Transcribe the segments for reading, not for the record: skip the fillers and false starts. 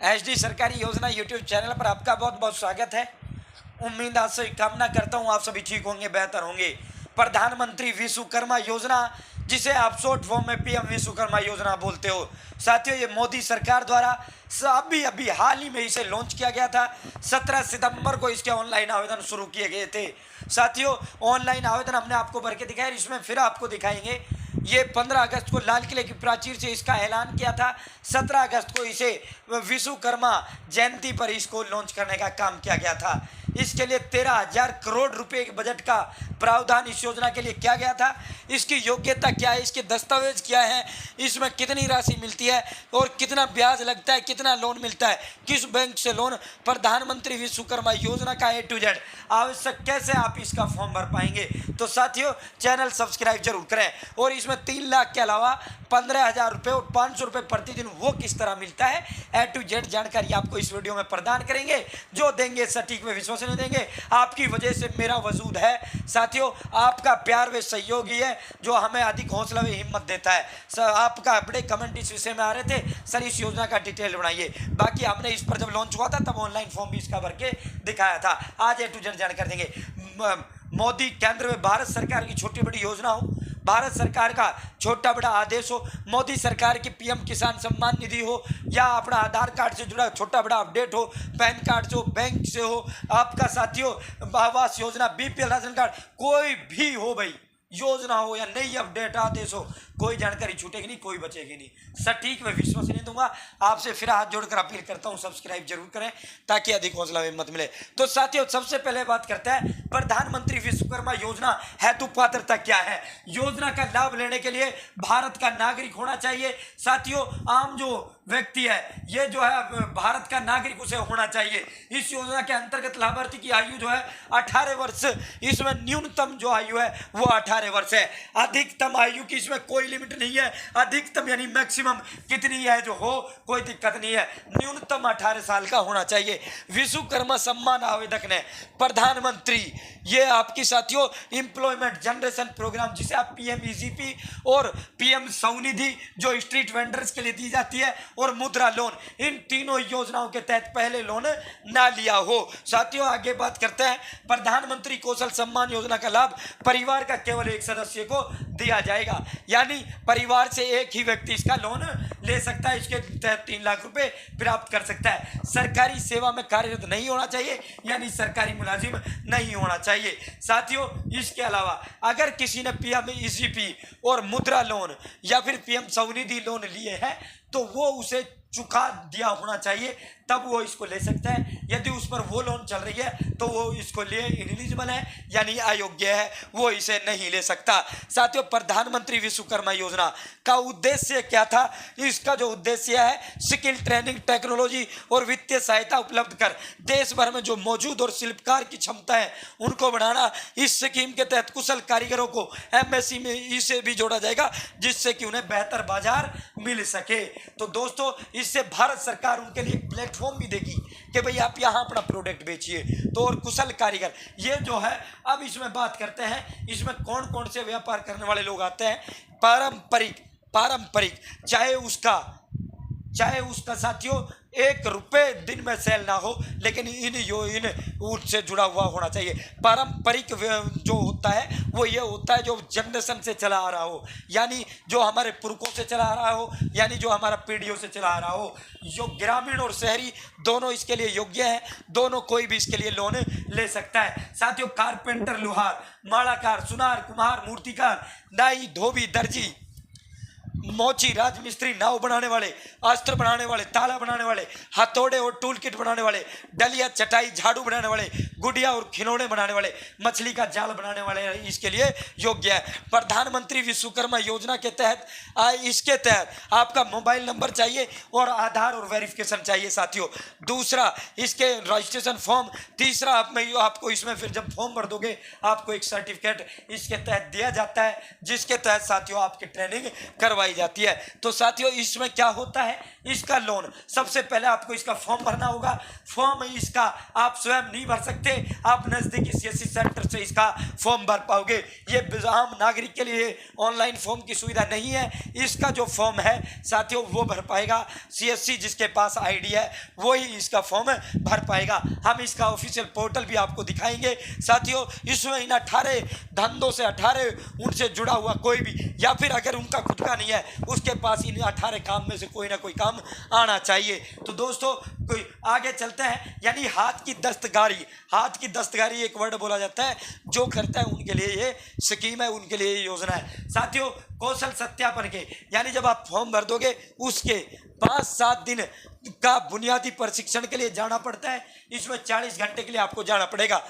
HD सरकारी योजना YouTube channel पर आपका बहुत बहुत स्वागत है। उम्मीद आज से कामना करता हूँ आप सभी ठीक होंगे, बेहतर होंगे। प्रधानमंत्री विश्वकर्मा योजना, जिसे आप शॉर्ट फॉर्म में पीएम विश्वकर्मा योजना बोलते हो साथियों, ये मोदी सरकार द्वारा अभी हाल ही में इसे लॉन्च किया गया था। 17 सितंबर को इसके ऑनलाइन आवेदन शुरू किए गए थे साथियों। ऑनलाइन आवेदन हमने आपको भर के दिखाया, इसमें फिर आपको दिखाएंगे। ये 15 अगस्त को लाल किले की प्राचीर से इसका ऐलान किया था। 17 अगस्त को इसे विश्वकर्मा जयंती पर इसको लॉन्च करने का काम किया गया था। इसके लिए 13,000 करोड़ रुपए के बजट का प्रावधान इस योजना के लिए किया गया था। इसकी योग्यता क्या है, इसके दस्तावेज क्या है, इसमें कितनी राशि मिलती है और कितना ब्याज लगता है, कितना लोन मिलता है, किस बैंक से लोन, प्रधानमंत्री विश्वकर्मा योजना का A to Z आवश्यक कैसे आप इसका फॉर्म भर पाएंगे। तो साथियों चैनल सब्सक्राइब जरूर करें। और इसमें 3 लाख के अलावा 15,000 रुपये और 500 रुपये प्रतिदिन वो किस तरह मिलता है, A to Z जानकारी आपको इस वीडियो में प्रदान करेंगे। जो देंगे सटीक में विश्वसनीय देंगे। आपकी वजह से मेरा वजूद है साथियों। आपका प्यार व सहयोग ही है जो हमें अधिक हौसला व हिम्मत देता है। आपका बड़े कमेंट इस विषय में आ रहे थे, सर इस योजना का डिटेल बनाइए। बाकी हमने इस पर जब लॉन्च हुआ था तब ऑनलाइन फॉर्म भी इसका भर के दिखाया था। आज A to Z जानकारी देंगे। मोदी केंद्र में भारत सरकार की छोटी बड़ी योजना हो, भारत सरकार का छोटा बड़ा आदेश हो, मोदी सरकार की पीएम किसान सम्मान निधि हो, या अपना आधार कार्ड से जुड़ा छोटा बड़ा अपडेट हो, पैन कार्ड से हो, बैंक से हो, आपका साथियों Awas Yojana, BPL ration card, कोई भी हो भाई, योजना हो या नई अपडेट आदेश हो, कोई जानकारी छूटेगी नहीं, कोई बचेगी नहीं। सटीक मैं विश्वसनीय दूंगा। आपसे फिर हाथ जोड़कर अपील करता हूं सब्सक्राइब जरूर करें ताकि अधिक हौसला व हिम्मत मिले। तो साथियों सबसे पहले बात करते हैं प्रधानमंत्री विश्वकर्मा योजना हेतु पात्रता क्या है। योजना का लाभ लेने के लिए भारत का नागरिक होना चाहिए साथियों। आम जो व्यक्ति है ये जो है भारत का नागरिक उसे होना चाहिए। इस योजना के अंतर्गत लाभार्थी की आयु जो है 18 वर्ष, इसमें न्यूनतम जो आयु है वो 18 वर्ष है। अधिकतम आयु की इसमें कोई लिमिट नहीं है। अधिकतम यानी मैक्सिमम कितनी है जो हो, कोई दिक्कत नहीं है। न्यूनतम 18 साल का होना चाहिए। विश्वकर्मा सम्मान आवेदक ने प्रधानमंत्री, ये आपकी साथियों एम्प्लॉयमेंट जनरेशन प्रोग्राम जिसे आप PMEGP और PM स्वनिधि जो स्ट्रीट वेंडर्स के लिए दी जाती है और मुद्रा लोन, इन तीनों योजनाओं के तहत पहले लोन ना लिया हो। साथियों आगे बात करते हैं। प्रधानमंत्री कौशल सम्मान योजना का लाभ परिवार का केवल एक सदस्य को दिया जाएगा, यानी परिवार से एक ही व्यक्ति इसका लोन ले सकता है। इसके तहत 3 लाख रुपए प्राप्त कर सकता है। सरकारी सेवा में कार्यरत नहीं होना चाहिए, यानी सरकारी मुलाजिम नहीं होना चाहिए। साथियों इसके अलावा अगर किसी ने PMEGP और मुद्रा लोन या फिर PM स्वनिधि लोन लिए हैं तो वो उसे चुका दिया होना चाहिए, तब वो इसको ले सकता है। यदि उस पर वो लोन चल रही है तो वो इसको लिए इनएलिजिबल है, यानी अयोग्य है, वो इसे नहीं ले सकता। साथियों प्रधानमंत्री विश्वकर्मा योजना का उद्देश्य क्या था। इसका जो उद्देश्य है स्किल ट्रेनिंग, टेक्नोलॉजी और वित्तीय सहायता उपलब्ध कर देश भर में जो मौजूद और शिल्पकार की क्षमता है उनको बढ़ाना। इस स्कीम के तहत कुशल कारीगरों को MSE में इसे भी जोड़ा जाएगा जिससे कि उन्हें बेहतर बाजार मिल सके। तो दोस्तों इससे भारत सरकार उनके लिए प्लेटफॉर्म भी देगी कि भाई आप यहाँ अपना प्रोडक्ट बेचिए। तो और कुशल कारीगर ये जो है, अब इसमें बात करते हैं इसमें कौन कौन से व्यापार करने वाले लोग आते हैं। पारंपरिक चाहे उसका साथियों 1 रुपये दिन में सेल ना हो, लेकिन इन उससे जुड़ा हुआ होना चाहिए। पारंपरिक जो होता है वो ये होता है जो जनरेशन से चला आ रहा हो, यानी जो हमारे पुरखों से चला आ रहा हो, यानी जो हमारा पीढ़ियों से चला आ रहा हो। जो ग्रामीण और शहरी दोनों इसके लिए योग्य है, दोनों कोई भी इसके लिए लोन ले सकता है। साथियों कारपेंटर, लोहार, मालाकार, सुनार, कुम्हार, मूर्तिकार, नाई, धोबी, दर्जी, मोची, राजमिस्त्री, नाव बनाने वाले, अस्त्र बनाने वाले, ताला बनाने वाले, हथौड़े और टूल किट बनाने वाले, डलिया, चटाई, झाड़ू बनाने वाले, गुड़िया और खिलौने बनाने वाले, मछली का जाल बनाने वाले इसके लिए योग्य है। प्रधानमंत्री विश्वकर्मा योजना के तहत इसके तहत आपका मोबाइल नंबर चाहिए और आधार और वेरिफिकेशन चाहिए साथियों। दूसरा इसके रजिस्ट्रेशन फॉर्म। तीसरा आपको इसमें फिर जब फॉर्म भर दोगे आपको एक सर्टिफिकेट इसके तहत दिया जाता है जिसके तहत साथियों आपकी ट्रेनिंग करवा करवाई जाती है। तो साथियों इसमें क्या होता है, इसका लोन सबसे पहले आपको इसका फॉर्म भरना होगा। फॉर्म इसका आप स्वयं नहीं भर सकते, आप नजदीकी सीएससी सेंटर से इसका फॉर्म भर पाओगे। ये आम नागरिक के लिए ऑनलाइन फॉर्म की सुविधा नहीं है। इसका जो फॉर्म है साथियों वो भर पाएगा सीएससी, जिसके पास आईडी है वही इसका फॉर्म भर पाएगा। हम इसका ऑफिशियल पोर्टल भी आपको दिखाएंगे। साथियों इसमें इन 18 धंधों से 18 उनसे जुड़ा हुआ कोई भी, या फिर अगर उनका खुद का नहीं है उसके पास इन 18 काम में से कोई ना कोई काम आना चाहिए। तो दोस्तों कोई आगे चलते हैं, यानी हाथ की दस्तकारी, हाथ की दस्तकारी एक वर्ड बोला जाता है, जो करता है उनके लिए ये स्कीम है, उनके लिए ये योजना है। साथियों कौशल सत्यापन के, यानी जब आप फॉर्म भर दोगे उसके 5-7 दिन का बुनियादी प्रशिक्षण के लिए जाना पड़ता है। इसमें 40 घंटे के लिए आपको जाना पड़ेगा।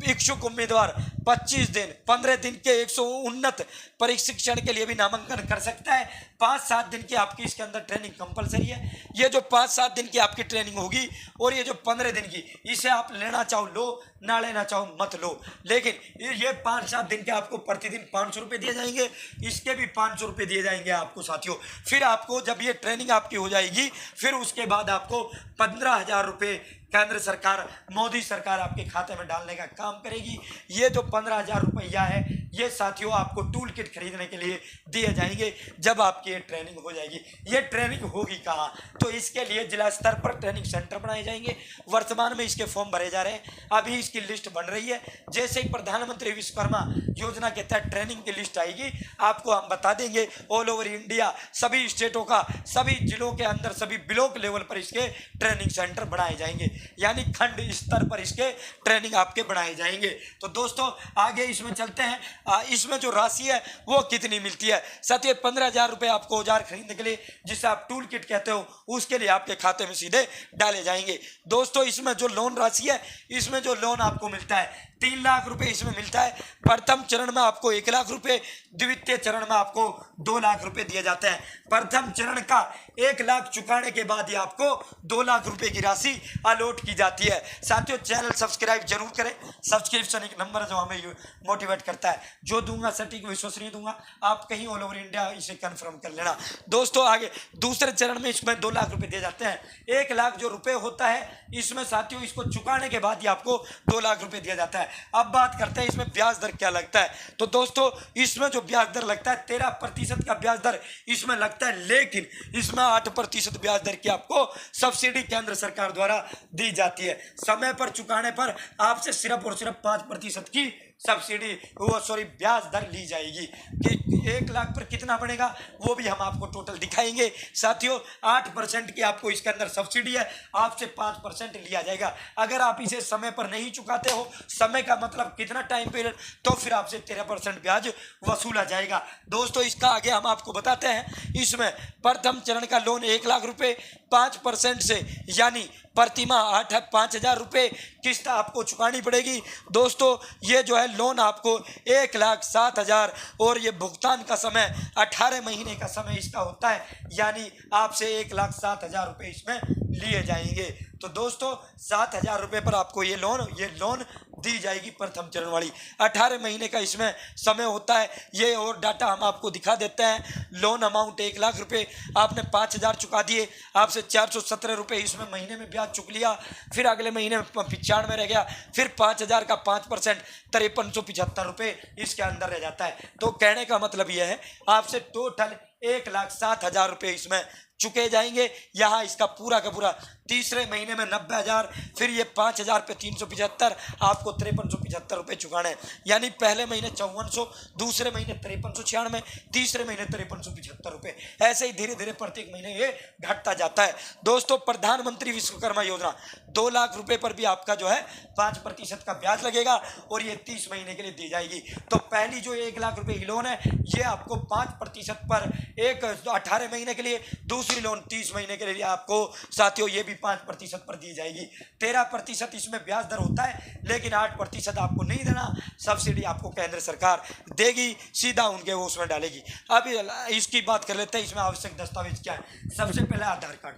इच्छुक उम्मीदवार 25 दिन 15 दिन के 109 प्रशिक्षण के लिए भी नामांकन कर सकता है। 5-7 दिन की आपकी इसके अंदर ट्रेनिंग कंपलसरी है। ये जो 5-7 दिन की आपकी ट्रेनिंग होगी और ये जो 15 दिन की, इसे आप लेना चाहो लो, ना लेना चाहो मत लो, लेकिन ये 5-7 दिन के आपको प्रतिदिन 500 रुपये दिए जाएंगे, इसके भी 500 रुपये दिए जाएंगे आपको साथियों। फिर आपको जब ये ट्रेनिंग आपकी हो जाएगी, फिर उसके बाद आपको 15,000 रुपये केंद्र सरकार, मोदी सरकार आपके खाते में डालने का काम करेगी। ये जो 15,000 रुपया है ये साथियों आपको टूल किट खरीदने के लिए दिए जाएंगे जब आपकी ये ट्रेनिंग हो जाएगी। ये ट्रेनिंग होगी कहाँ, तो इसके लिए जिला स्तर पर ट्रेनिंग सेंटर बनाए जाएंगे। वर्तमान में इसके फॉर्म भरे जा रहे हैं, अभी इसकी लिस्ट बन रही है। जैसे ही प्रधानमंत्री विश्वकर्मा योजना के तहत ट्रेनिंग की लिस्ट आएगी आपको हम बता देंगे। ऑल ओवर इंडिया सभी स्टेटों का, सभी जिलों के अंदर सभी ब्लॉक लेवल पर इसके ट्रेनिंग सेंटर बनाए जाएंगे, यानी खंड स्तर पर इसके ट्रेनिंग आपके बनाए जाएंगे। तो दोस्तों आगे इसमें चलते हैं। इसमें जो राशि है वो कितनी मिलती है। साथियों 15,000 रुपये आपको औजार खरीदने के लिए, जिसे आप टूल किट कहते हो, उसके लिए आपके खाते में सीधे डाले जाएंगे। दोस्तों इसमें जो लोन राशि है, इसमें जो लोन आपको मिलता है 3 लाख रुपए इसमें मिलता है। प्रथम चरण में आपको 1 लाख रुपए, द्वितीय चरण में आपको 2 लाख रुपए दिए जाते हैं। प्रथम चरण का 1 लाख चुकाने के बाद ही आपको 2 लाख रुपए की राशि अलॉट की जाती है। साथियों चैनल सब्सक्राइब जरूर करें। सब्सक्रिप्शन एक नंबर जो हमें मोटिवेट करता है, जो दूंगा सटीक विश्वसनीय दूंगा, आप कहीं ऑल ओवर इंडिया इसे कंफर्म कर लेना। दोस्तों आगे दूसरे चरण में इसमें 2 लाख रुपए दिए जाते हैं। 1 लाख जो रुपए होता है इसमें साथियों इसको चुकाने के बाद ही आपको 2 लाख रुपए दिया जाता है। अब बात करते हैं इसमें ब्याज दर क्या लगता है। तो दोस्तों इसमें जो ब्याज दर लगता है 13% का ब्याज दर इसमें लगता है, लेकिन इसमें 8% ब्याज दर की आपको सब्सिडी केंद्र सरकार द्वारा दी जाती है। समय पर चुकाने पर आपसे सिर्फ और सिर्फ 5% की सब्सिडी ब्याज दर ली जाएगी। कि 1 लाख पर कितना बनेगा वो भी हम आपको टोटल दिखाएंगे। साथियों 8% की आपको इसके अंदर सब्सिडी है, आपसे 5% लिया जाएगा। अगर आप इसे समय पर नहीं चुकाते हो, समय का मतलब कितना टाइम पीरियड, तो फिर आपसे 13% ब्याज वसूला जाएगा। दोस्तों इसका आगे हम आपको बताते हैं। इसमें प्रथम चरण का लोन 1 लाख रुपए 5% से, यानी प्रतिमाह 5,000 रुपये किस्त आपको चुकानी पड़ेगी। दोस्तों ये जो है लोन आपको 1,07,000 और ये भुगतान का समय 18 महीने का समय इसका होता है, यानी आपसे 1,07,000 रुपये इसमें लिए जाएंगे। तो दोस्तों 7,000 रुपये पर आपको ये लोन दी जाएगी प्रथम चरण वाली। 18 महीने का इसमें समय होता है। ये और डाटा हम आपको दिखा देते हैं। लोन अमाउंट 1 लाख रुपये, आपने 5,000 चुका दिए, आपसे 417 रुपये इसमें महीने में ब्याज चुक लिया, फिर अगले महीने में 95 रह गया, फिर 5,000 का 5% 5375 रुपये इसके अंदर रह जाता है। तो कहने का मतलब यह है आपसे टोटल 1,07,000 रुपये इसमें चुके जाएंगे। यहाँ इसका पूरा का पूरा तीसरे महीने में 90,000, फिर ये 5,000 पे 375, आपको 5375 रुपये चुकाने हैं। यानी पहले महीने 5400, दूसरे महीने 5396, तीसरे महीने 5375 रुपये। ऐसे ही धीरे धीरे प्रत्येक महीने ये घटता जाता है। दोस्तों प्रधानमंत्री विश्वकर्मा योजना 2 लाख रुपये पर भी आपका जो है 5% का ब्याज लगेगा और ये 30 महीने के लिए दी जाएगी। तो पहली जो 1 लाख रुपये की लोन है ये आपको 5% पर 18 महीने के लिए, दूसरी लोन 30 महीने के लिए आपको साथियों ये भी 5% पर दी जाएगी। 13% इसमें ब्याज दर होता है, लेकिन 8% आपको नहीं देना, सब्सिडी आपको केंद्र सरकार देगी, सीधा उनके वो उसमें डालेगी। अब इसकी बात कर लेते हैं। इसमें आवश्यक दस्तावेज क्या है। सबसे पहले आधार कार्ड,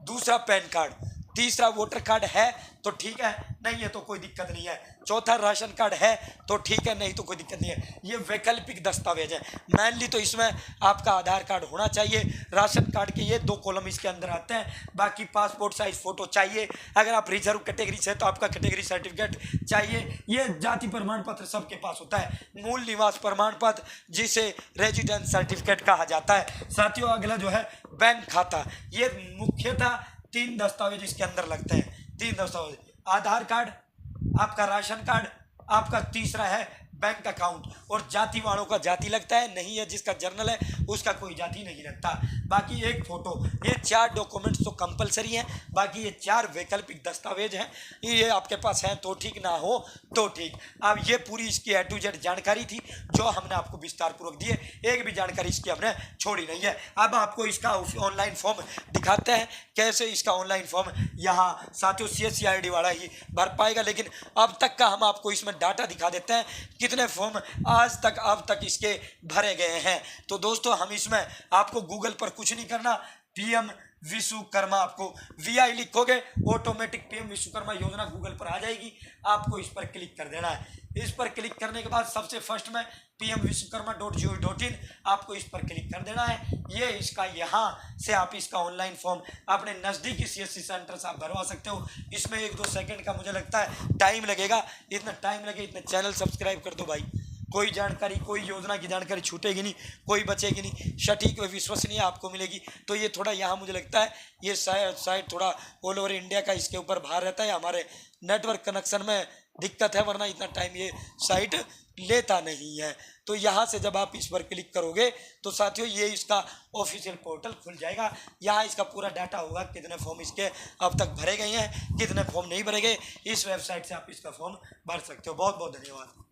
दूसरा पैन कार्ड, तीसरा वोटर कार्ड है तो ठीक है, नहीं है तो कोई दिक्कत नहीं है। चौथा राशन कार्ड है तो ठीक है, नहीं तो कोई दिक्कत नहीं है। ये वैकल्पिक दस्तावेज है। मेनली तो इसमें आपका आधार कार्ड होना चाहिए, राशन कार्ड के ये 2 कॉलम इसके अंदर आते हैं। बाकी पासपोर्ट साइज फोटो चाहिए। अगर आप रिजर्व कैटेगरी से तो आपका कैटेगरी सर्टिफिकेट चाहिए। ये जाति प्रमाण पत्र सबके पास होता है। मूल निवास प्रमाण पत्र जिसे रेजिडेंस सर्टिफिकेट कहा जाता है। साथियों अगला जो है बैंक खाता। ये मुख्यतः 3 दस्तावेज इसके अंदर लगते हैं। 3 दस्तावेज, आधार कार्ड, आपका राशन कार्ड, आपका तीसरा है बैंक अकाउंट। और जाति वालों का जाति लगता है, नहीं है जिसका जर्नल है उसका कोई जाति नहीं लगता। बाकी एक फोटो, ये 4 डॉक्यूमेंट्स तो कंपलसरी हैं। बाकी ये 4 वैकल्पिक दस्तावेज हैं। ये आपके पास हैं तो ठीक, ना हो तो ठीक। अब ये पूरी इसकी A to Z जानकारी थी जो हमने आपको विस्तार पूर्वक दी है। एक भी जानकारी इसकी हमने छोड़ी नहीं है। अब आपको इसका ऑनलाइन फॉर्म दिखाते हैं कैसे इसका ऑनलाइन फॉर्म यहाँ साथियों CSC ID वाला ही भर पाएगा। लेकिन अब तक का हम आपको इसमें डाटा दिखा देते हैं कितने फॉर्म आज तक अब तक इसके भरे गए हैं। तो दोस्तों हम इसमें आपको गूगल पर कुछ नहीं करना, PM विश्वकर्मा, आपको VI लिखोगे ऑटोमेटिक PM विश्वकर्मा योजना गूगल पर आ जाएगी। आपको इस पर क्लिक कर देना है। इस पर क्लिक करने के बाद सबसे फर्स्ट में pmvishwakarma.gov.in आपको इस पर क्लिक कर देना है। ये इसका यहाँ से आप इसका ऑनलाइन फॉर्म अपने नज़दीकी CSC सेंटर से आप भरवा सकते हो। इसमें 1-2 सेकंड का मुझे लगता है टाइम लगेगा। इतना टाइम लगे इतना चैनल सब्सक्राइब कर दो भाई। कोई जानकारी, कोई योजना की जानकारी छूटेगी नहीं, कोई बचेगी नहीं, सटीक व विश्वसनीय आपको मिलेगी। तो ये थोड़ा यहाँ मुझे लगता है ये साइट थोड़ा ऑल ओवर इंडिया का इसके ऊपर भार रहता है। हमारे नेटवर्क कनेक्शन में दिक्कत है, वरना इतना टाइम ये साइट लेता नहीं है। तो यहाँ से जब आप इस पर क्लिक करोगे तो साथियों ये इसका ऑफिशियल पोर्टल खुल जाएगा। यहाँ इसका पूरा डाटा होगा, कितने फॉर्म इसके अब तक भरे गए हैं, कितने फॉर्म नहीं भरे गए। इस वेबसाइट से आप इसका फॉर्म भर सकते हो। बहुत बहुत धन्यवाद।